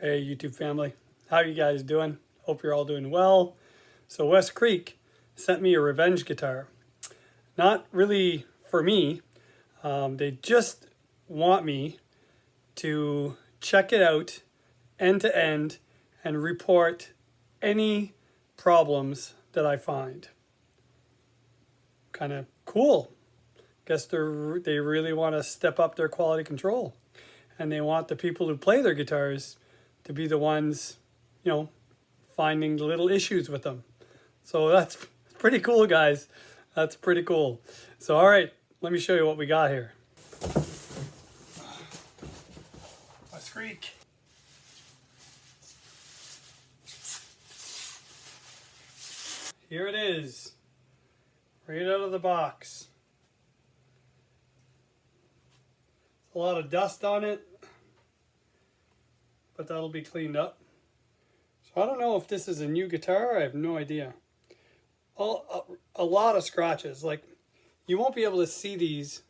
Hey YouTube family, how you guys doing? Hope you're all doing well. So Westcreek sent me a revenge guitar. Not really for me. They just want me to check it out end to end and report any problems that I find. Kind of cool. Guess they really want to step up their quality control, and they want the people who play their guitars to be the ones, finding the little issues with them. So that's pretty cool, guys. That's pretty cool. So, all right, let me show you what we got here. Westcreek. Here it is, right out of the box. A lot of dust on it, but that'll be cleaned up. So I don't know if this is a new guitar. I have no idea. A lot of scratches. Like, you won't be able to see these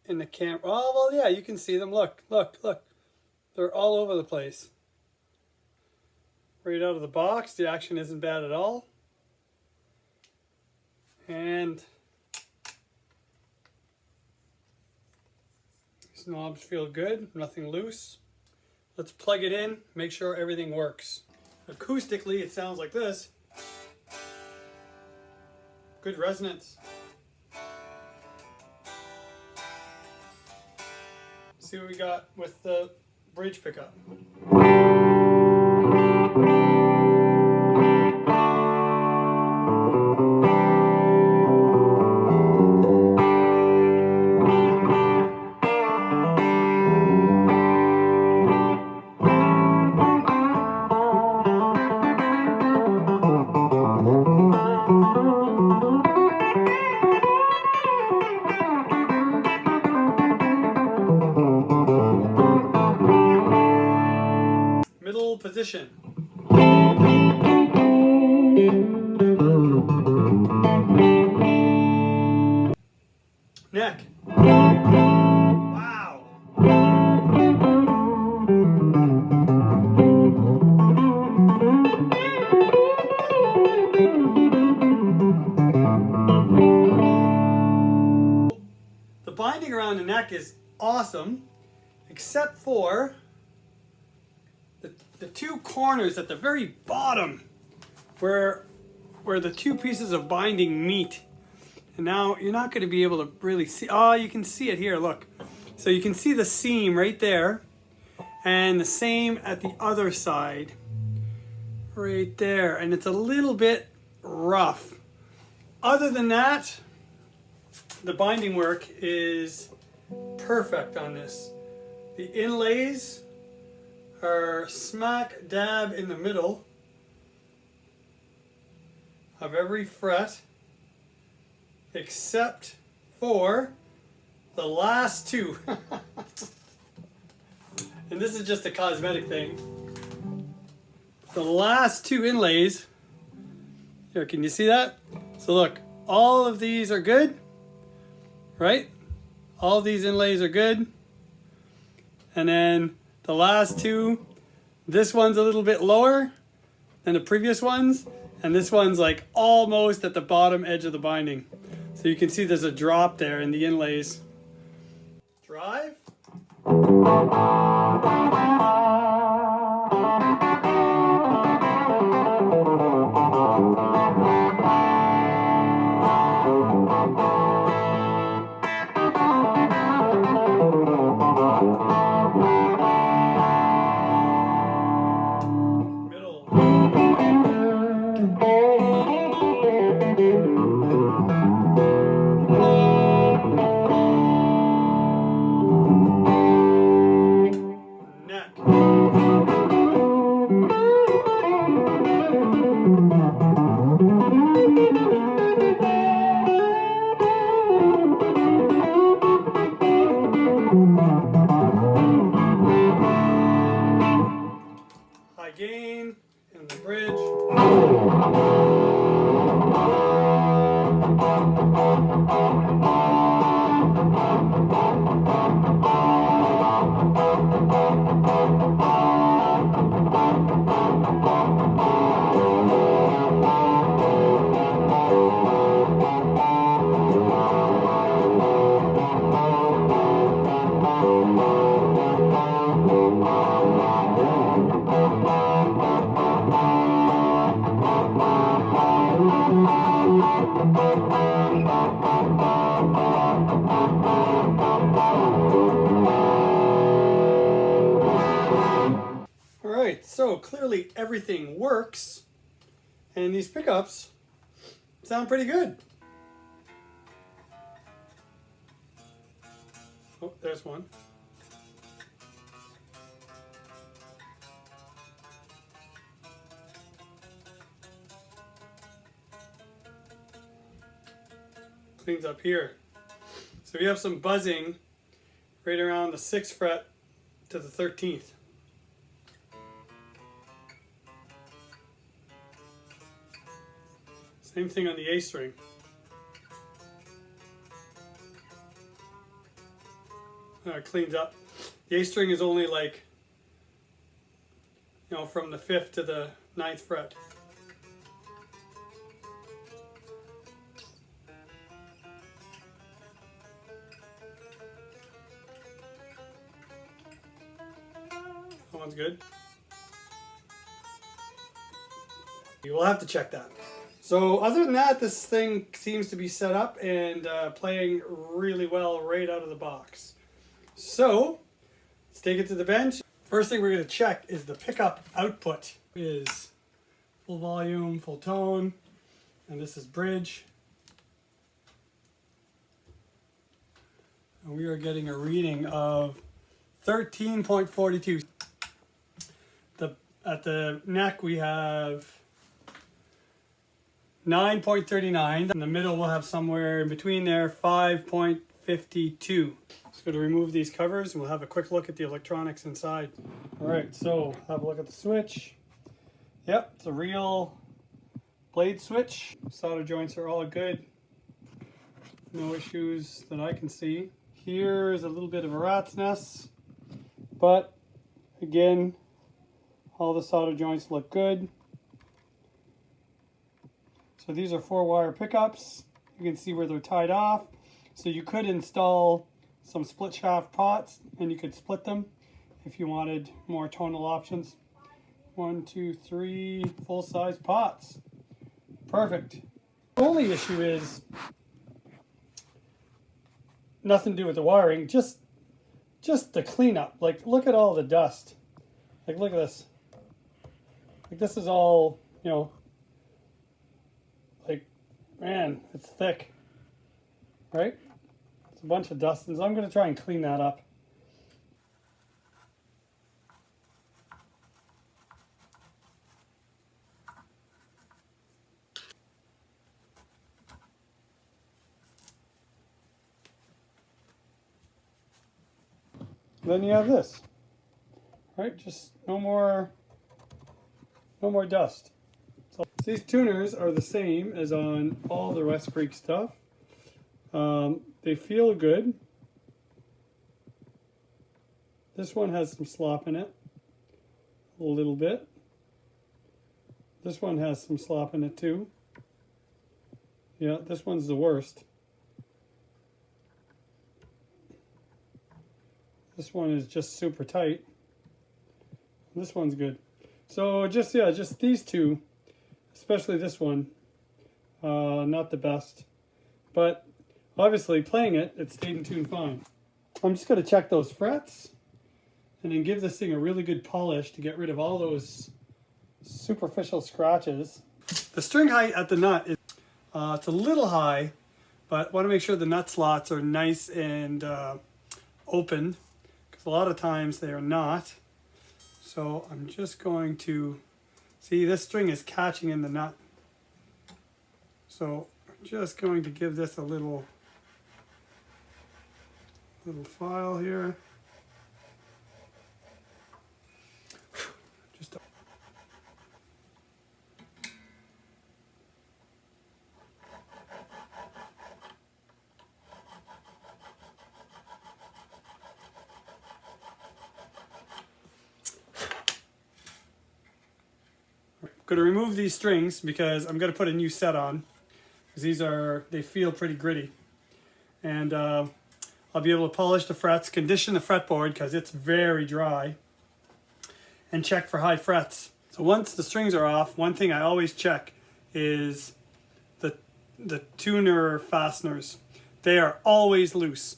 in the camera. Oh, well, yeah, you can see them. Look. They're all over the place. Right out of the box. The action isn't bad at all. And these knobs feel good. Nothing loose. Let's plug it in, make sure everything works. Acoustically, it sounds like this. Good resonance. See what we got with the bridge pickup. Middle position. Neck. Wow. The binding around the neck is awesome, except for the two corners at the very bottom where the two pieces of binding meet. And now you're not going to be able to really see. Oh, you can see it here, look. So you can see the seam right there, and the same at the other side right there, and it's a little bit rough. Other than that, the binding work is perfect on this. The inlays are smack dab in the middle of every fret, except for the last two. And this is just a cosmetic thing. The last two inlays, here, can you see that? So look, all of these are good, right? All of these inlays are good. And then the last two, this one's a little bit lower than the previous ones, and this one's like almost at the bottom edge of the binding. So you can see there's a drop there in the inlays. Drive. High gain in the bridge. right, so clearly everything works, and these pickups sound pretty good. Oh, there's one. Cleans up here. So we have some buzzing right around the 6th fret to the 13th. Same thing on the A string. It cleans up. The A string is only like, you know, from the 5th to the 9th fret. That one's good. You will have to check that. So other than that, this thing seems to be set up and playing really well right out of the box. So let's take it to the bench. First thing we're going to check is the pickup output. Is full volume, full tone, and this is bridge. And we are getting a reading of 13.42. At the neck we have 9.39. In the middle we'll have somewhere in between there 5.52. Just going to remove these covers and we'll have a quick look at the electronics inside. Alright, so have a look at the switch. Yep, it's a real blade switch. Solder joints are all good. No issues that I can see. Here's a little bit of a rat's nest, but again, all the solder joints look good. So these are 4-wire pickups. You can see where they're tied off. So you could install some split shaft pots and you could split them if you wanted more tonal options. 1, 2, 3 full-size pots. Perfect. The only issue is nothing to do with the wiring, just the cleanup. Like, look at all the dust. Like, look at this. Like, this is all, you know, like, man, it's thick, right? It's a bunch of dust, and so I'm going to try and clean that up. Then you have this, right? Just no more dust. So these tuners are the same as on all the Westcreek stuff. They feel good. This one has some slop in it, a little bit. This one has some slop in it too. Yeah, this one's the worst. This one is just super tight. This one's good. So just these two, especially this one, not the best. But obviously playing it, it stayed in tune fine. I'm just going to check those frets and then give this thing a really good polish to get rid of all those superficial scratches. The string height at the nut is it's a little high, but want to make sure the nut slots are nice and open, because a lot of times they are not. So I'm just going to see, this string is catching in the nut. So I'm just going to give this a little file here. Just going to remove these strings because I'm going to put a new set on, because they feel pretty gritty, and I'll be able to polish the frets, condition the fretboard because it's very dry, and check for high frets. So once the strings are off, one thing I always check is the tuner fasteners. They are always loose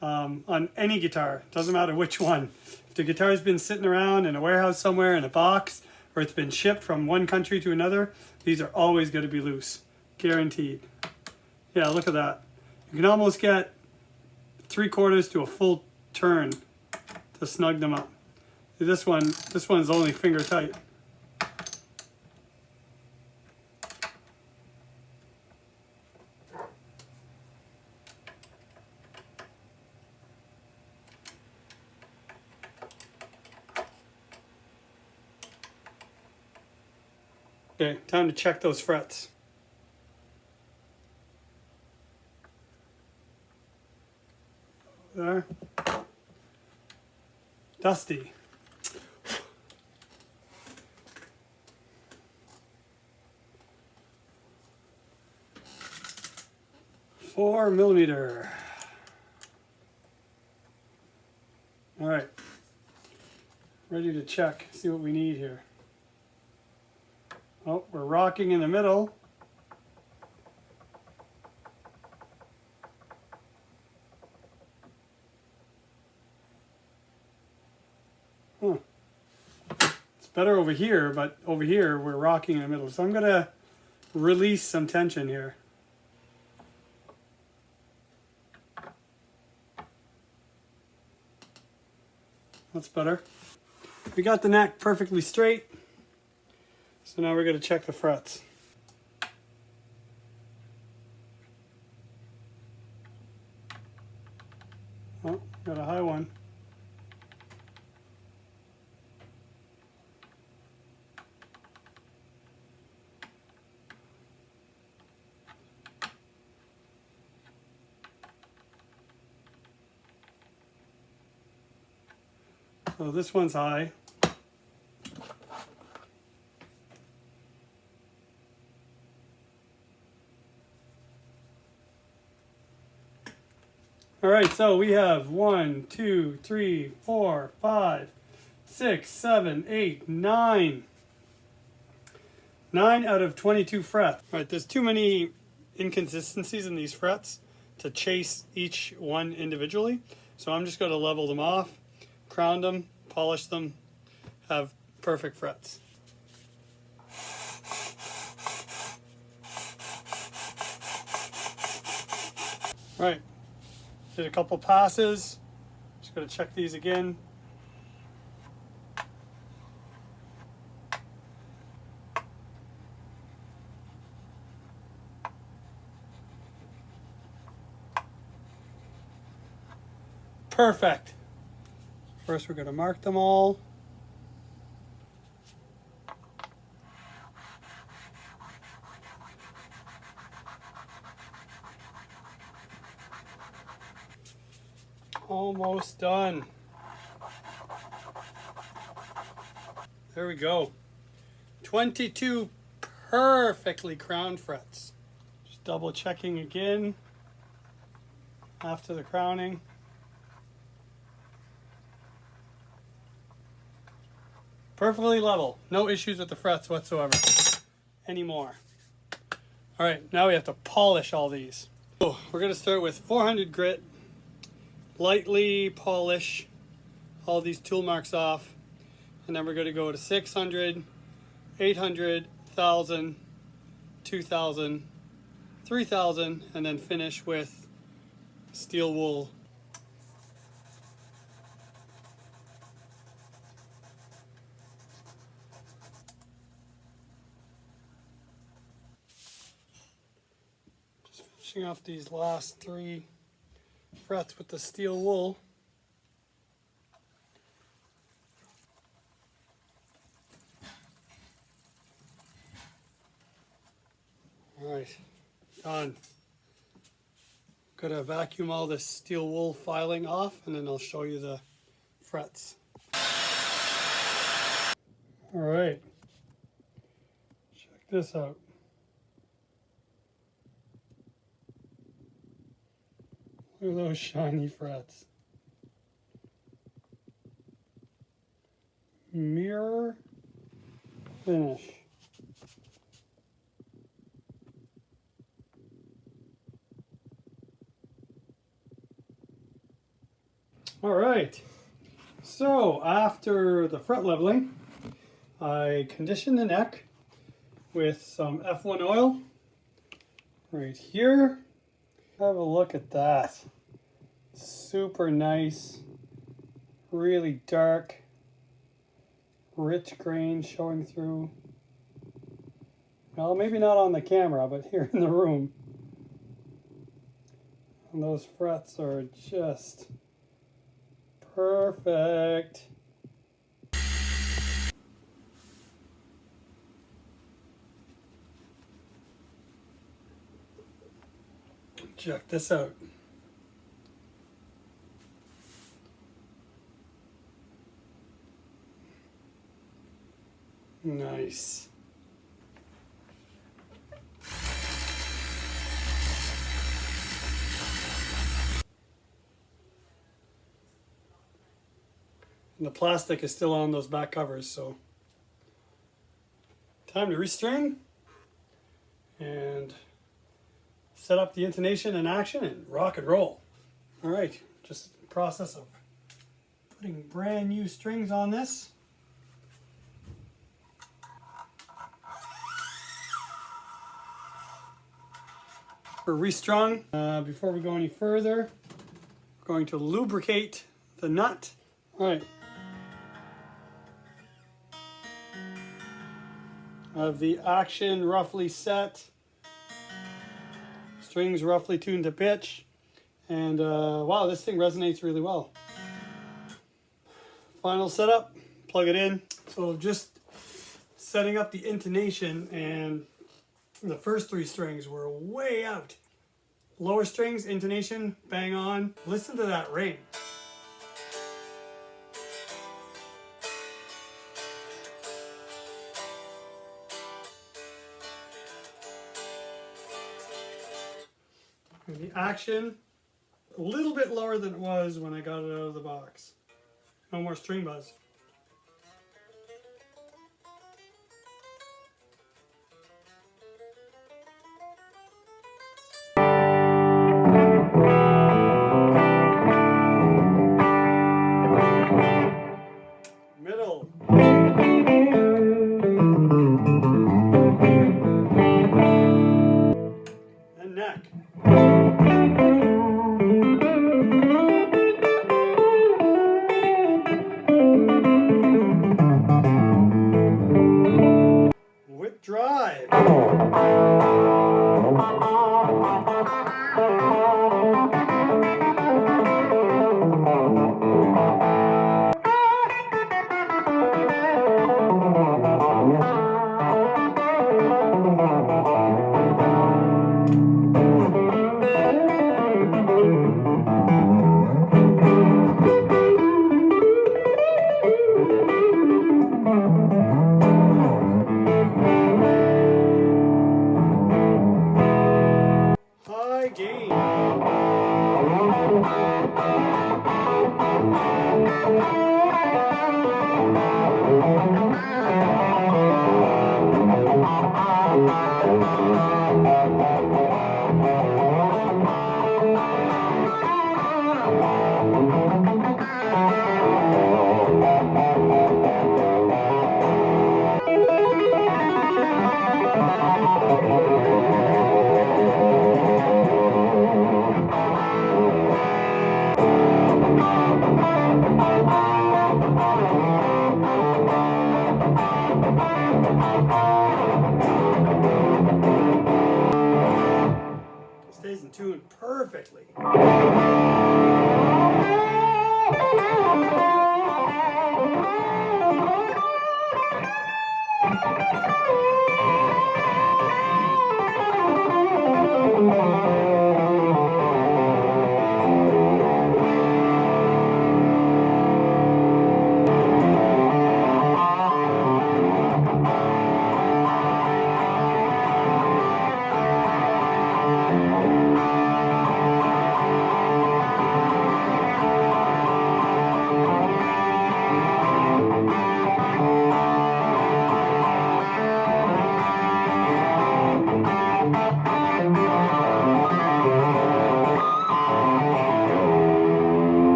on any guitar, doesn't matter which one. If the guitar's been sitting around in a warehouse somewhere in a box, or it's been shipped from one country to another, these are always going to be loose. Guaranteed. Yeah, look at that. You can almost get 3/4 to a full turn to snug them up. This one's only finger tight. Okay, time to check those frets. There. Dusty. 4mm. All right, ready to check, see what we need here. Oh, we're rocking in the middle. Huh. It's better over here, but over here we're rocking in the middle. So I'm gonna release some tension here. That's better. We got the neck perfectly straight. So now we're going to check the frets. Oh, got a high one. So this one's high. All right, so we have 1, 2, 3, 4, 5, 6, 7, 8, 9. 9 out of 22 frets. All right, there's too many inconsistencies in these frets to chase each one individually. So I'm just going to level them off, crown them, polish them, have perfect frets. All right. Did a couple passes. Just going to check these again. Perfect. First we're going to mark them all. Almost done. There we go. 22 perfectly crowned frets. Just double checking again after the crowning. Perfectly level. No issues with the frets whatsoever anymore. All right, now we have to polish all these. So we're going to start with 400 grit. Lightly polish all these tool marks off, and then we're going to go to 600, 800, 1000, 2000, 3000, and then finish with steel wool. Just finishing off these last 3 frets with the steel wool. All right, done. Gonna vacuum all this steel wool filing off, and then I'll show you the frets. All right, check this out. Look at those shiny frets. Mirror finish. All right, So after the fret leveling, I conditioned the neck with some F1 oil right here. Have a look at that. Super nice, really dark, rich grain showing through. Well, maybe not on the camera, but here in the room. And those frets are just perfect. Check this out. Nice. And the plastic is still on those back covers, so time to restring and set up the intonation and action and rock and roll. All right, just the process of putting brand new strings on this. For restrung, before we go any further, we're going to lubricate the nut. All right. I have the action roughly set, strings roughly tuned to pitch, and wow, this thing resonates really well. Final setup, plug it in. So just setting up the intonation, and the first three strings were way out. Lower strings, intonation, bang on. Listen to that ring. And the action, a little bit lower than it was when I got it out of the box. No more string buzz. Middle. And neck. Whip drive. High gain. Stays in tune perfectly.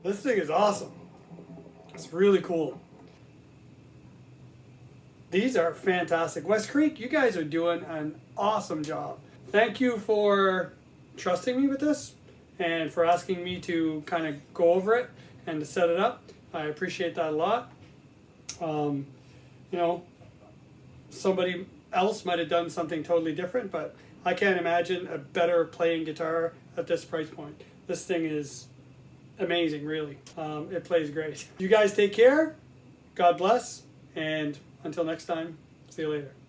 This thing is awesome. It's really cool. These are fantastic. Westcreek, you guys are doing an awesome job. Thank you for trusting me with this and for asking me to kind of go over it and to set it up. I appreciate that a lot. You know, somebody else might have done something totally different, but I can't imagine a better playing guitar at this price point. This thing is amazing, really. It plays great. You guys take care. God bless. And until next time, see you later.